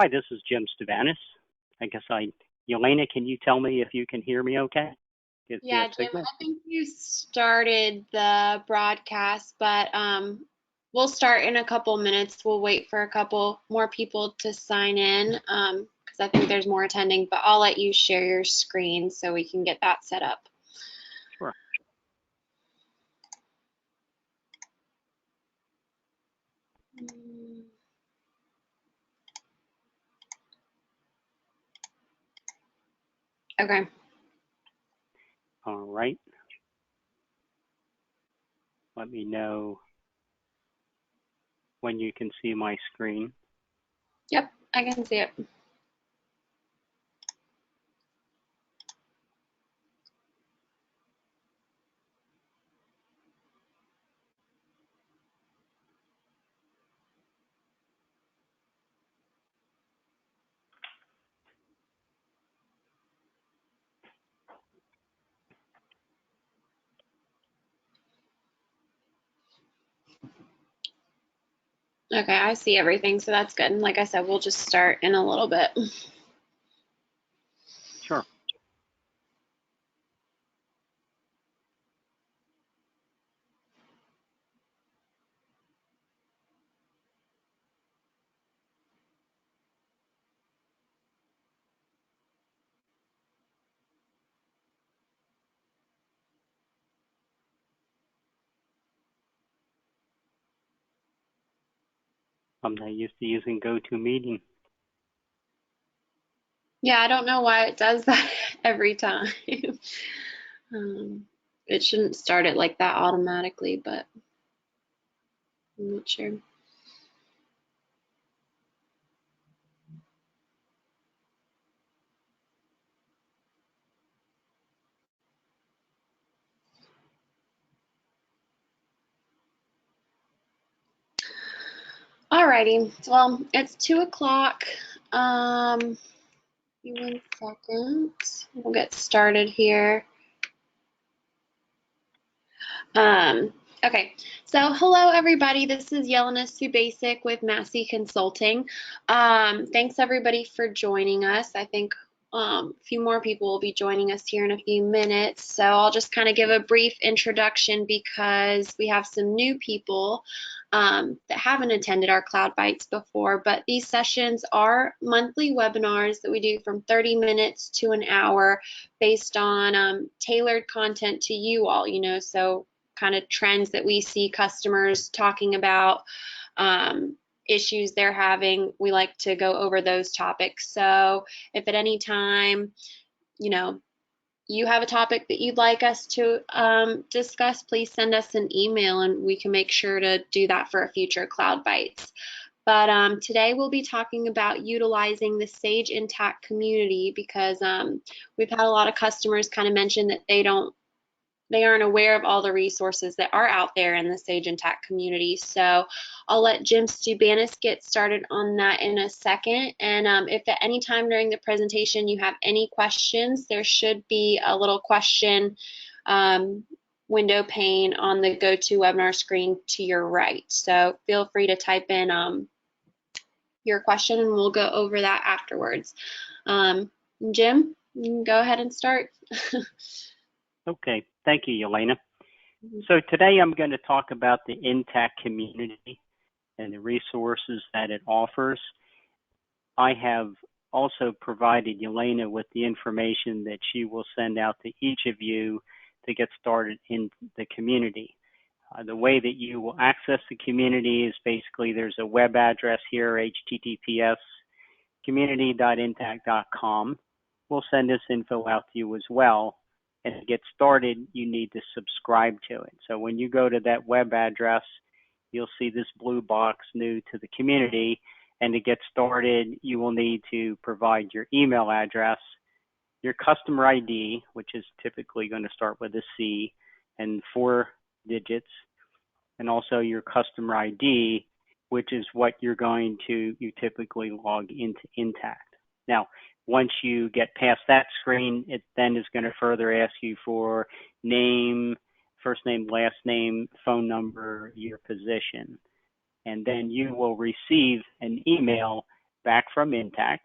Hi, this is Jim Stubanas. Yelena, can you tell me if you can hear me okay? Yeah, Jim, I think you started the broadcast, but we'll start in a couple minutes. We'll wait for a couple more people to sign in because I think there's more attending, but I'll let you share your screen so we can get that set up. Sure. Okay. All right. Let me know when you can see my screen. Yep, I can see it. Okay, I see everything, so that's good. And like I said, we'll just start in a little bit. Sure. I'm not used to using GoToMeeting. Yeah, I don't know why it does that every time. It shouldn't start it like that automatically, but I'm not sure. Alrighty, well, it's 2 o'clock. Give me 1 second. We'll get started here. Okay, so hello everybody. This is Yelena Subasic with Massey Consulting. Thanks everybody for joining us. I think a few more people will be joining us here in a few minutes. So I'll just kind of give a brief introduction because we have some new people that haven't attended our Cloudbytes before, but these sessions are monthly webinars that we do from 30 minutes to an hour based on tailored content to you all, so kind of trends that we see customers talking about, issues they're having. We like to go over those topics. So if at any time, you have a topic that you'd like us to discuss, please send us an email and we can make sure to do that for a future Cloudbytes. But today we'll be talking about utilizing the Sage Intacct Community because we've had a lot of customers kind of mention that they aren't aware of all the resources that are out there in the Sage Intacct community. So I'll let Jim Stubanas get started on that in a second. And if at any time during the presentation you have any questions, there should be a little question window pane on the GoToWebinar screen to your right. So feel free to type in your question and we'll go over that afterwards. Jim, you can go ahead and start. Okay, thank you, Yelena. So today I'm going to talk about the Intacct community and the resources that it offers. I have also provided Yelena with the information that she will send out to each of you to get started in the community. The way that you will access the community is basically there's a web address here, https://community.intacct.com. We'll send this info out to you as well. And to get started, you need to subscribe to it. So when you go to that web address, you'll see this blue box, new to the community. And to get started, you will need to provide your email address, your customer ID, which is typically going to start with a C and 4 digits, and also your customer ID, which is what you typically log into Intacct. Now, once you get past that screen, it then is going to further ask you for name, first name, last name, phone number, your position. And then you will receive an email back from Intacct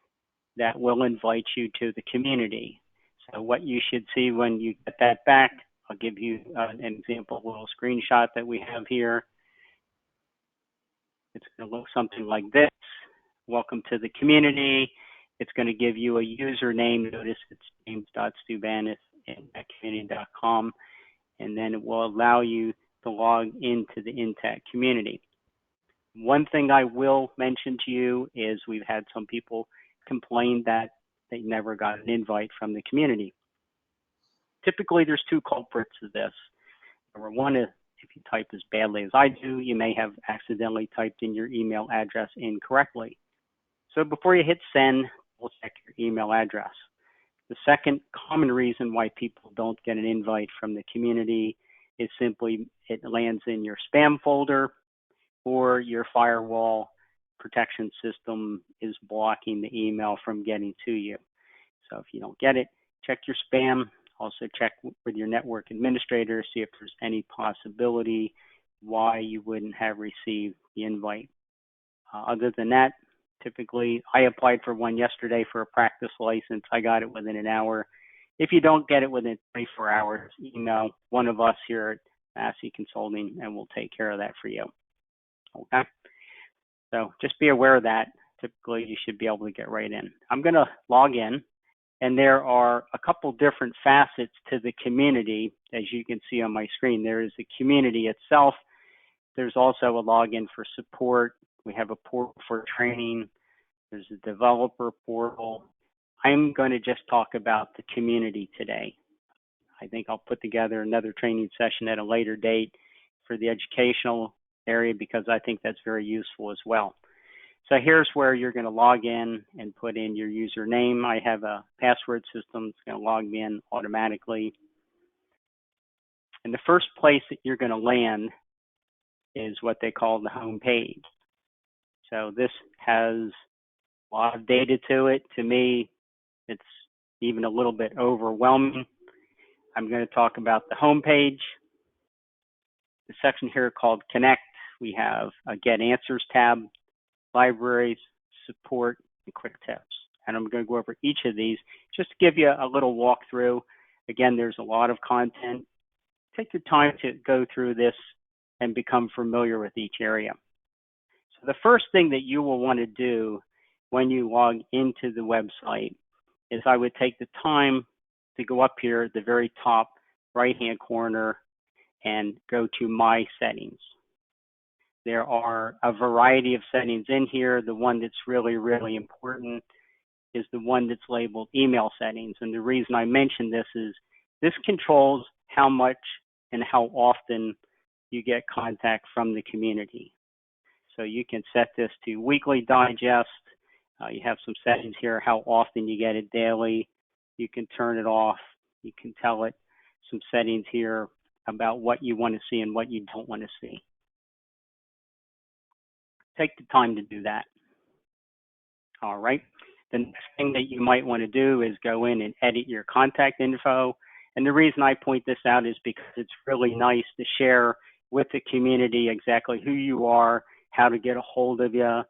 that will invite you to the community. So what you should see when you get that back, I'll give you an example, a little screenshot that we have here. It's going to look something like this. Welcome to the community. It's going to give you a username. Notice it's james.stubanas@intactcommunity.com, and then it will allow you to log into the Intacct community. One thing I will mention to you is we've had some people complain that they never got an invite from the community. Typically, there's two culprits of this. Number one is if you type as badly as I do, you may have accidentally typed in your email address incorrectly. So before you hit send, we'll check your email address. The second common reason why people don't get an invite from the community is simply it lands in your spam folder, or your firewall protection system is blocking the email from getting to you. So if you don't get it, check your spam. Also check with your network administrator, see if there's any possibility why you wouldn't have received the invite. Other than that, typically, I applied for one yesterday for a practice license. I got it within an hour. If you don't get it within 24 hours, email one of us here at Massey Consulting and we'll take care of that for you. Okay? So just be aware of that. Typically, you should be able to get right in. I'm going to log in, and there are a couple different facets to the community, as you can see on my screen. There is the community itself. There's also a login for support. We have a portal for training. There's a developer portal. I'm going to just talk about the community today. I think I'll put together another training session at a later date for the educational area because I think that's very useful as well. So here's where you're going to log in and put in your username. I have a password system that's going to log me in automatically. And the first place that you're going to land is what they call the home page. So this has a lot of data to it. To me, it's even a little bit overwhelming. I'm going to talk about the home page. The section here called Connect, we have a Get Answers tab, Libraries, Support, and Quick Tips. And I'm going to go over each of these just to give you a little walkthrough. Again, there's a lot of content. Take your time to go through this and become familiar with each area. So the first thing that you will want to do when you log into the website is I would take the time to go up here at the very top right-hand corner and go to My Settings. There are a variety of settings in here. The one that's really, really important is the one that's labeled Email Settings. And the reason I mention this is this controls how much and how often you get contact from the community. So you can set this to weekly digest. You have some settings here, how often you get it daily. You can turn it off. You can tell it some settings here about what you want to see and what you don't want to see. Take the time to do that. All right. The next thing that you might want to do is go in and edit your contact info. And the reason I point this out is because it's really nice to share with the community exactly who you are, how to get a hold of you.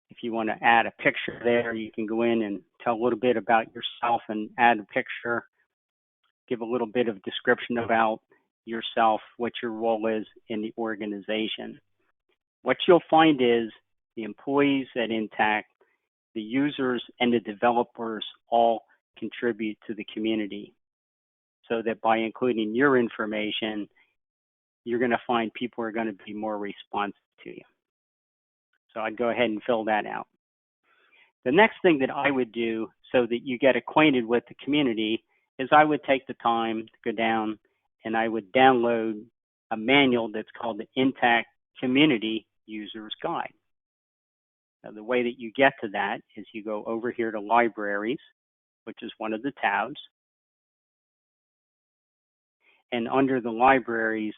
If you want to add a picture there, you can go in and tell a little bit about yourself and add a picture. Give a little bit of description about yourself, what your role is in the organization. What you'll find is the employees at Intacct, the users, and the developers all contribute to the community. So that by including your information, you're going to find people are going to be more responsive to you. So I'd go ahead and fill that out. The next thing that I would do so that you get acquainted with the community is I would take the time to go down and I would download a manual that's called the Intacct Community User's Guide. Now, the way that you get to that is you go over here to Libraries, which is one of the tabs. And under the Libraries,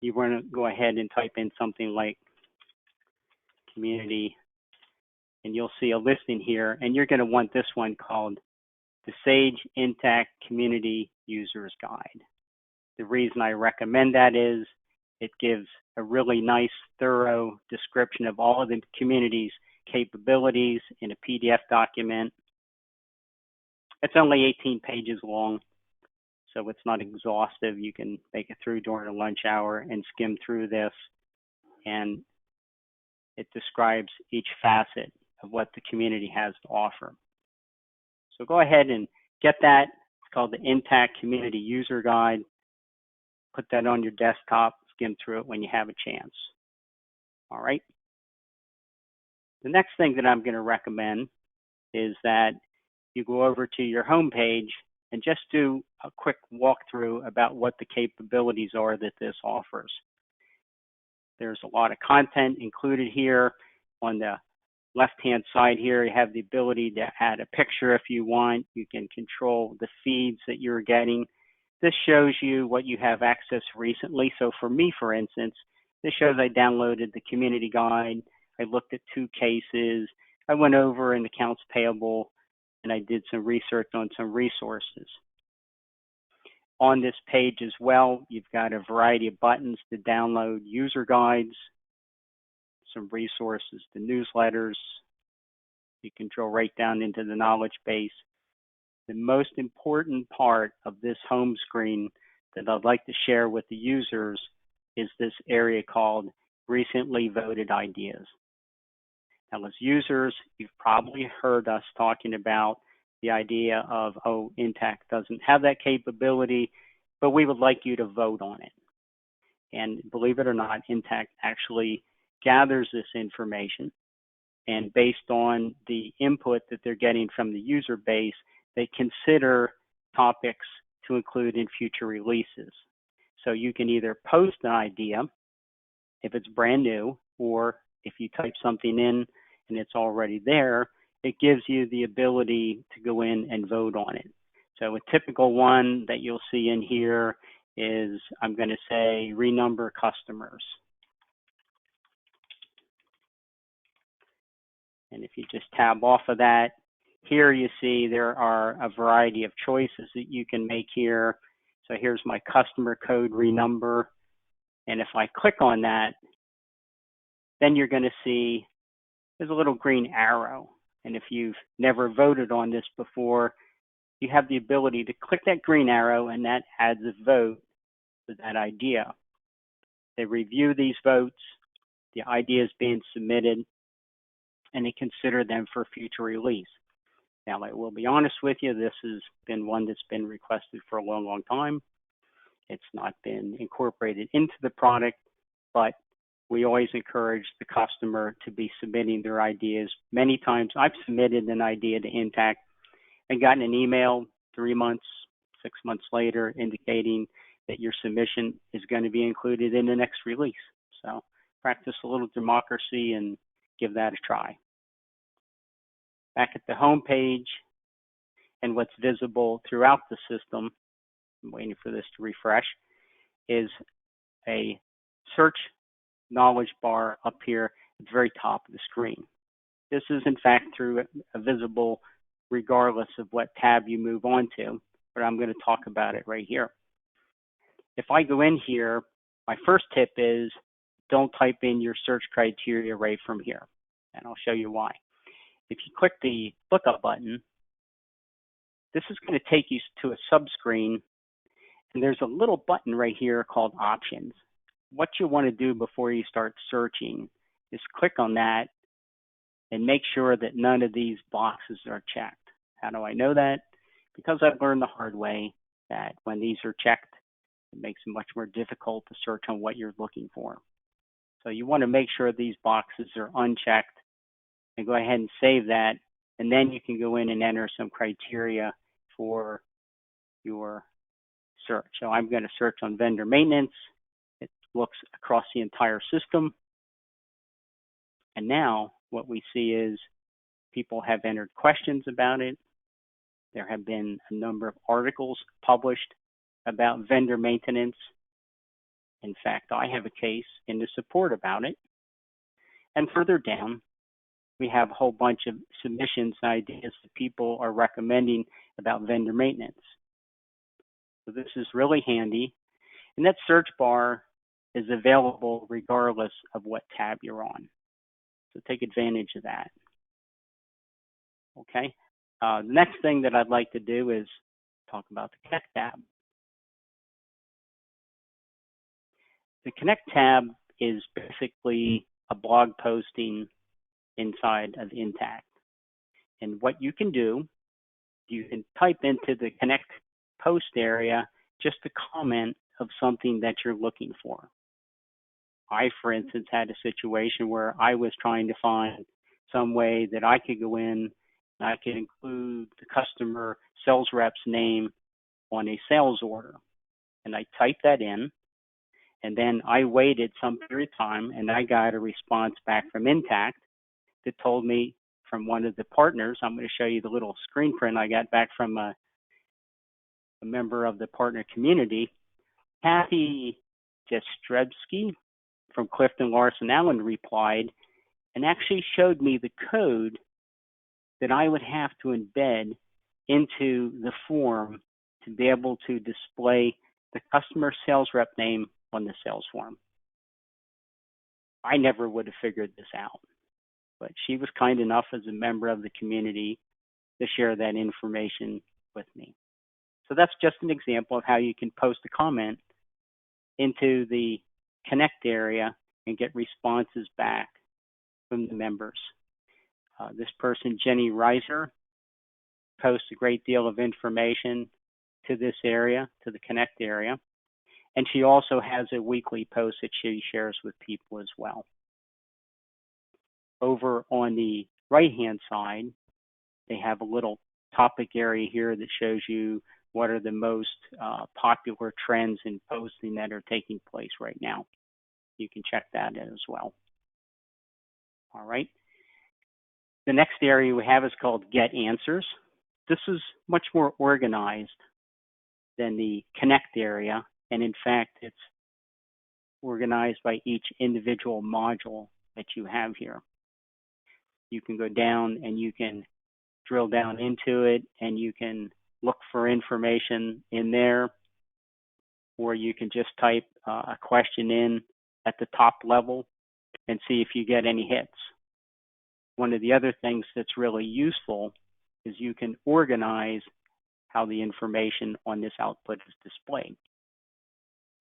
you want to go ahead and type in something like Community, and you'll see a listing here, and you're going to want this one called the Sage Intacct Community User's Guide. The reason I recommend that is it gives a really nice, thorough description of all of the community's capabilities in a PDF document. It's only 18 pages long, so it's not exhaustive. You can make it through during a lunch hour and skim through this, and it describes each facet of what the community has to offer. So go ahead and get that. It's called the Intacct Community User Guide. Put that on your desktop, skim through it when you have a chance. All right. The next thing that I'm going to recommend is that you go over to your home page and just do a quick walkthrough about what the capabilities are that this offers. There's a lot of content included here. On the left-hand side here, you have the ability to add a picture if you want. You can control the feeds that you're getting. This shows you what you have accessed recently. So for me, for instance, this shows I downloaded the community guide. I looked at 2 cases. I went over in accounts payable, and I did some research on some resources. On this page as well, you've got a variety of buttons to download user guides, some resources to newsletters. You can drill right down into the knowledge base. The most important part of this home screen that I'd like to share with the users is this area called Recently Voted Ideas. Now, as users, you've probably heard us talking about the idea of, oh, Intacct doesn't have that capability, but we would like you to vote on it. And believe it or not, Intacct actually gathers this information, and based on the input that they're getting from the user base, they consider topics to include in future releases. So you can either post an idea if it's brand new, or if you type something in and it's already there, it gives you the ability to go in and vote on it. So a typical one that you'll see in here is, I'm going to say, renumber customers. And if you just tab off of that, here you see there are a variety of choices that you can make here. So here's my customer code renumber. And if I click on that, then you're going to see there's a little green arrow. And if you've never voted on this before, you have the ability to click that green arrow, and that adds a vote to that idea. They review these votes, the ideas being submitted, and they consider them for future release. Now, I will be honest with you, this has been one that's been requested for a long, long time. It's not been incorporated into the product, but we always encourage the customer to be submitting their ideas. Many times I've submitted an idea to Intacct and gotten an email 3 months, 6 months later indicating that your submission is going to be included in the next release. So practice a little democracy and give that a try. Back at the home page, and what's visible throughout the system, I'm waiting for this to refresh, is a search knowledge bar up here at the very top of the screen. This is in fact visible regardless of what tab you move on to, but I'm going to talk about it right here. If I go in here, my first tip is don't type in your search criteria right from here, and I'll show you why. If you click the lookup button, this is going to take you to a subscreen, and there's a little button right here called Options. What you want to do before you start searching is click on that and make sure that none of these boxes are checked. How do I know that? Because I've learned the hard way that when these are checked, it makes it much more difficult to search on what you're looking for. So you want to make sure these boxes are unchecked, and go ahead and save that, and then you can go in and enter some criteria for your search. So I'm going to search on vendor maintenance. It looks across the entire system. And now what we see is people have entered questions about it. There have been a number of articles published about vendor maintenance. In fact, I have a case in the support about it. And further down, we have a whole bunch of submissions and ideas that people are recommending about vendor maintenance. So this is really handy. And that search bar is available regardless of what tab you're on. So take advantage of that. Okay. The next thing that I'd like to do is talk about the Connect tab. The Connect tab is basically a blog posting inside of Intacct. And what you can do, you can type into the Connect post area just a comment of something that you're looking for. I, for instance, had a situation where I was trying to find some way that I could go in and I could include the customer sales rep's name on a sales order. And I typed that in, and then I waited some period of time, and I got a response back from Intacct that told me from one of the partners. I'm going to show you the little screen print I got back from a member of the partner community. Kathy Jestrebsky from Clifton Larson Allen replied and actually showed me the code that I would have to embed into the form to be able to display the customer sales rep name on the sales form. I never would have figured this out, but she was kind enough as a member of the community to share that information with me. So that's just an example of how you can post a comment into the Connect area and get responses back from the members. This person, Jenny Reiser, posts a great deal of information to this area, to the Connect area. And she also has a weekly post that she shares with people as well. Over on the right-hand side, they have a little topic area here that shows you what are the most popular trends in posting that are taking place right now. You can check that in as well. All right. The next area we have is called Get Answers. This is much more organized than the Connect area, and in fact, it's organized by each individual module that you have here. You can go down and you can drill down into it, and you can look for information in there, or you can just type a question in at the top level and see if you get any hits. One of the other things that's really useful is you can organize how the information on this output is displayed.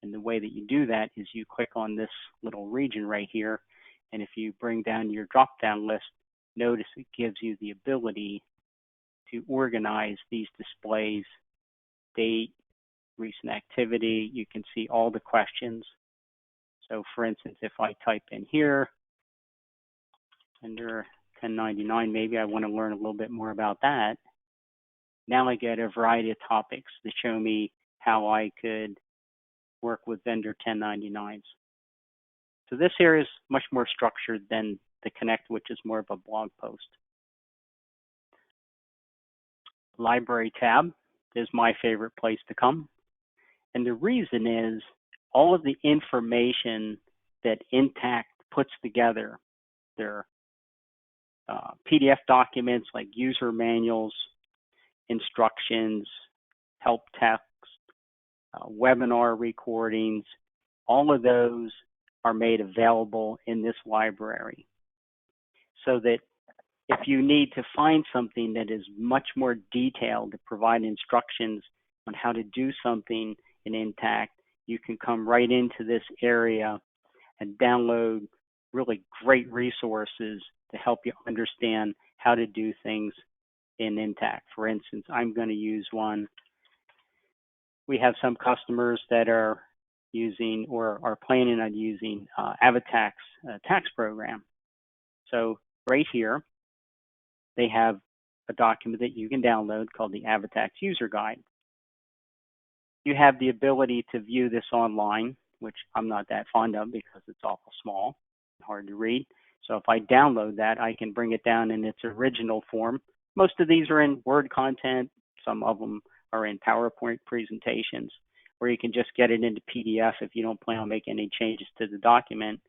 And the way that you do that is you click on this little region right here, and if you bring down your drop-down list, notice it gives you the ability to organize these displays, date, recent activity. You can see all the questions. So for instance, if I type in here, under 1099, maybe I want to learn a little bit more about that. Now I get a variety of topics to show me how I could work with vendor 1099s. So this area is much more structured than the Connect, which is more of a blog post. Library tab is my favorite place to come. And the reason is all of the information that Intacct puts together, their PDF documents like user manuals, instructions, help text, webinar recordings, all of those are made available in this library. So that if you need to find something that is much more detailed to provide instructions on how to do something in Intacct, you can come right into this area and download really great resources to help you understand how to do things in Intacct. For instance, I'm going to use one. We have some customers that are using or are planning on using Avatax tax program. So right here, they have a document that you can download called the Avatax User Guide. You have the ability to view this online, which I'm not that fond of because it's awful small and hard to read. So if I download that, I can bring it down in its original form. Most of these are in Word content. Some of them are in PowerPoint presentations, where you can just get it into PDF if you don't plan on making any changes to the document.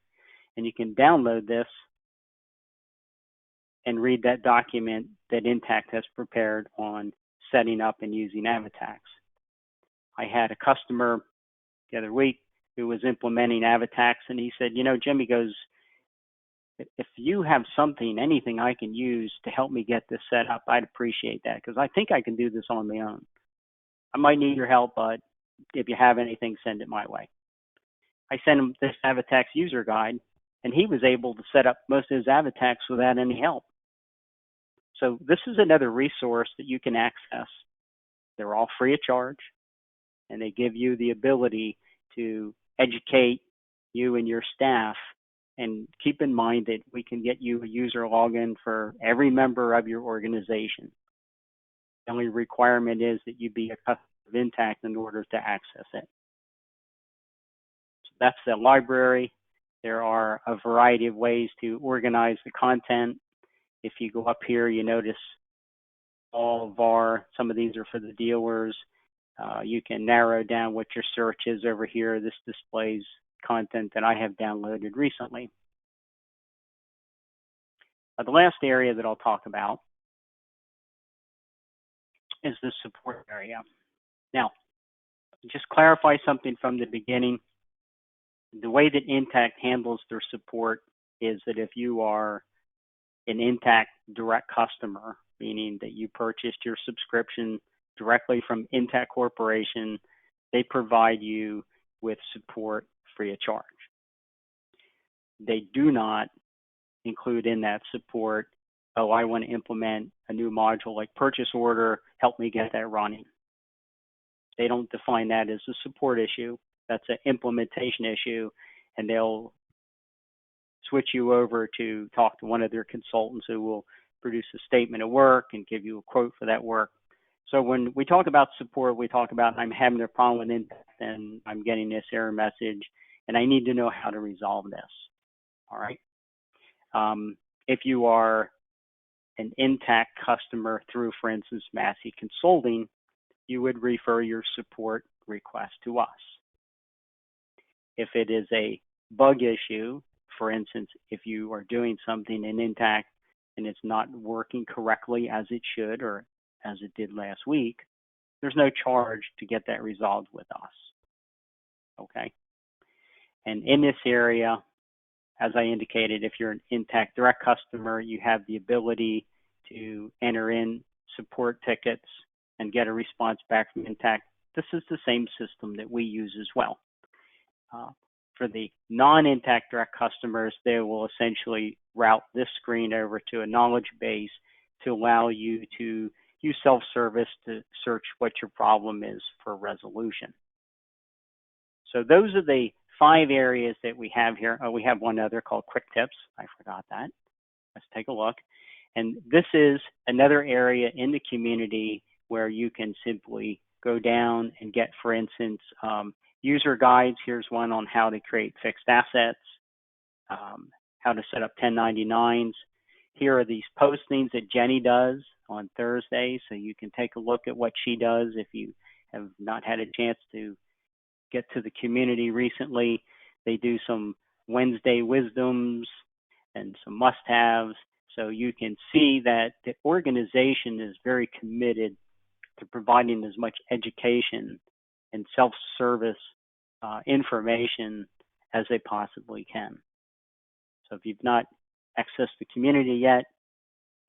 And you can download this and read that document that Intacct has prepared on setting up and using Avatax. I had a customer the other week who was implementing Avatax, and he said, you know, Jim, he goes, if you have something, anything I can use to help me get this set up, I'd appreciate that, because I think I can do this on my own. I might need your help, but if you have anything, send it my way. I sent him this Avatax user guide, and he was able to set up most of his Avatax without any help. So this is another resource that you can access. They're all free of charge, and they give you the ability to educate you and your staff. And keep in mind that we can get you a user login for every member of your organization. The only requirement is that you be a customer of Intacct in order to access it. So that's the library. There are a variety of ways to organize the content. If you go up here, you notice all of some of these are for the dealers. You can narrow down what your search is over here. This displays content that I have downloaded recently. The last area that I'll talk about is the support area. Now, just clarify something from the beginning. The way that Intacct handles their support is that if you are an Intacct direct customer, meaning that you purchased your subscription directly from Intacct Corporation, they provide you with support free of charge. They do not include in that support, oh, I want to implement a new module like purchase order, help me get that running. They don't define that as a support issue. That's an implementation issue, and they'll switch you over to talk to one of their consultants who will produce a statement of work and give you a quote for that work. So when we talk about support, we talk about I'm having a problem with Intacct and I'm getting this error message and I need to know how to resolve this. All right. If you are an Intacct customer through, for instance, Massey Consulting, you would refer your support request to us. If it is a bug issue, for instance, if you are doing something in Intacct and it's not working correctly as it should or as it did last week, there's no charge to get that resolved with us. Okay. And in this area, as I indicated, if you're an Intacct direct customer, you have the ability to enter in support tickets and get a response back from Intacct. This is the same system that we use as well. For the non-Intacct direct customers, they will essentially route this screen over to a knowledge base to allow you to use self-service to search what your problem is for resolution. So those are the 5 areas that we have here. Oh, we have one other called Quick Tips. I forgot that. Let's take a look. And this is another area in the community where you can simply go down and get, for instance, user guides. Here's one on how to create fixed assets, how to set up 1099s. Here are these postings that Jenny does on Thursday, so you can take a look at what she does if you have not had a chance to get to the community recently. They do some Wednesday wisdoms and some must-haves, so you can see that the organization is very committed to providing as much education and self-service information as they possibly can. So if you've not accessed the community yet,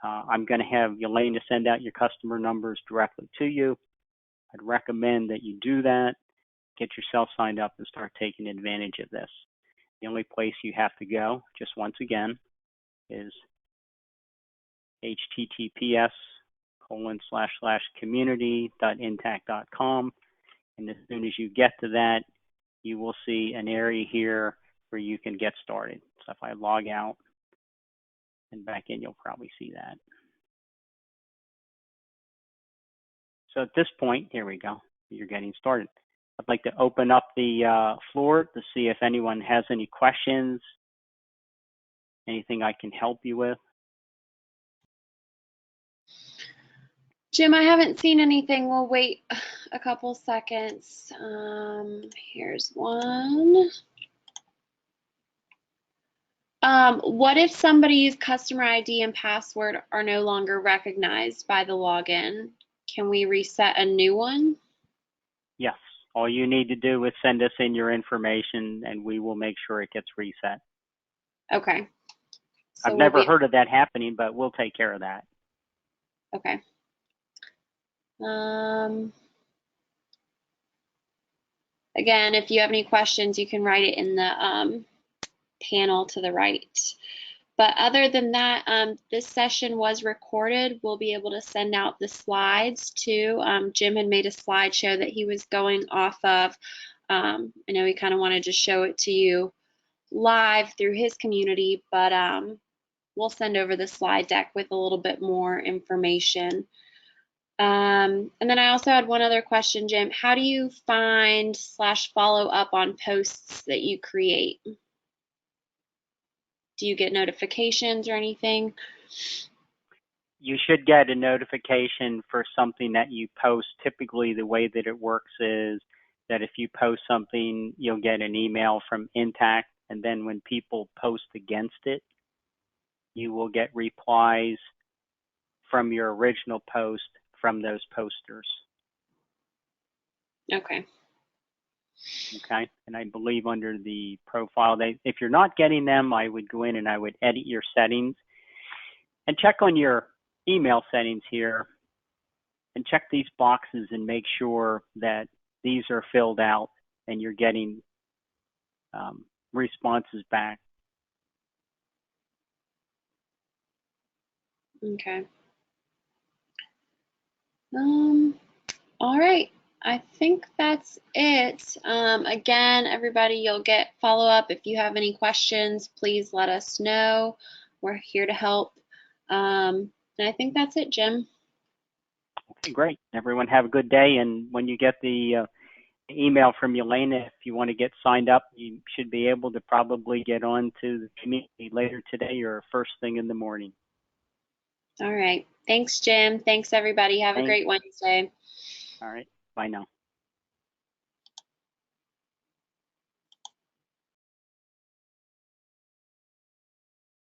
I'm going to have Elaine to send out your customer numbers directly to you. I'd recommend that you do that, get yourself signed up and start taking advantage of this. The only place you have to go, just once again, is https://community.intacct.com. And as soon as you get to that, you will see an area here where you can get started. So if I log out and back in, you'll probably see that. So at this point, here we go, you're getting started. I'd like to open up the floor to see if anyone has any questions, anything I can help you with. Jim, I haven't seen anything. We'll wait a couple seconds. Here's one. What if somebody's customer ID and password are no longer recognized by the login? Can we reset a new one? Yes. All you need to do is send us in your information and we will make sure it gets reset. Okay. I've never heard of that happening, but we'll take care of that. Okay. Again, if you have any questions, you can write it in the panel to the right. But other than that, this session was recorded. We'll be able to send out the slides too. Jim had made a slideshow that he was going off of. I know he kind of wanted to show it to you live through his community, but we'll send over the slide deck with a little bit more information. And then I also had one other question, Jim. How do you find / follow up on posts that you create? Do you get notifications or anything? You should get a notification for something that you post. Typically, the way that it works is that if you post something, you'll get an email from Intacct, and then when people post against it, you will get replies from your original post from those posters. Okay. Okay, and I believe under the profile, if you're not getting them, I would go in and I would edit your settings and check on your email settings here and check these boxes and make sure that these are filled out and you're getting responses back. Okay. All right. I think that's it. Again, everybody, you'll get follow-up. If you have any questions, please let us know. We're here to help. And I think that's it, Jim. Okay, great. Everyone have a good day. And when you get the email from Yelena, if you want to get signed up, you should be able to probably get on to the community later today or first thing in the morning. All right. Thanks, Jim. Thanks, everybody. Have a great Wednesday. All right. Bye now.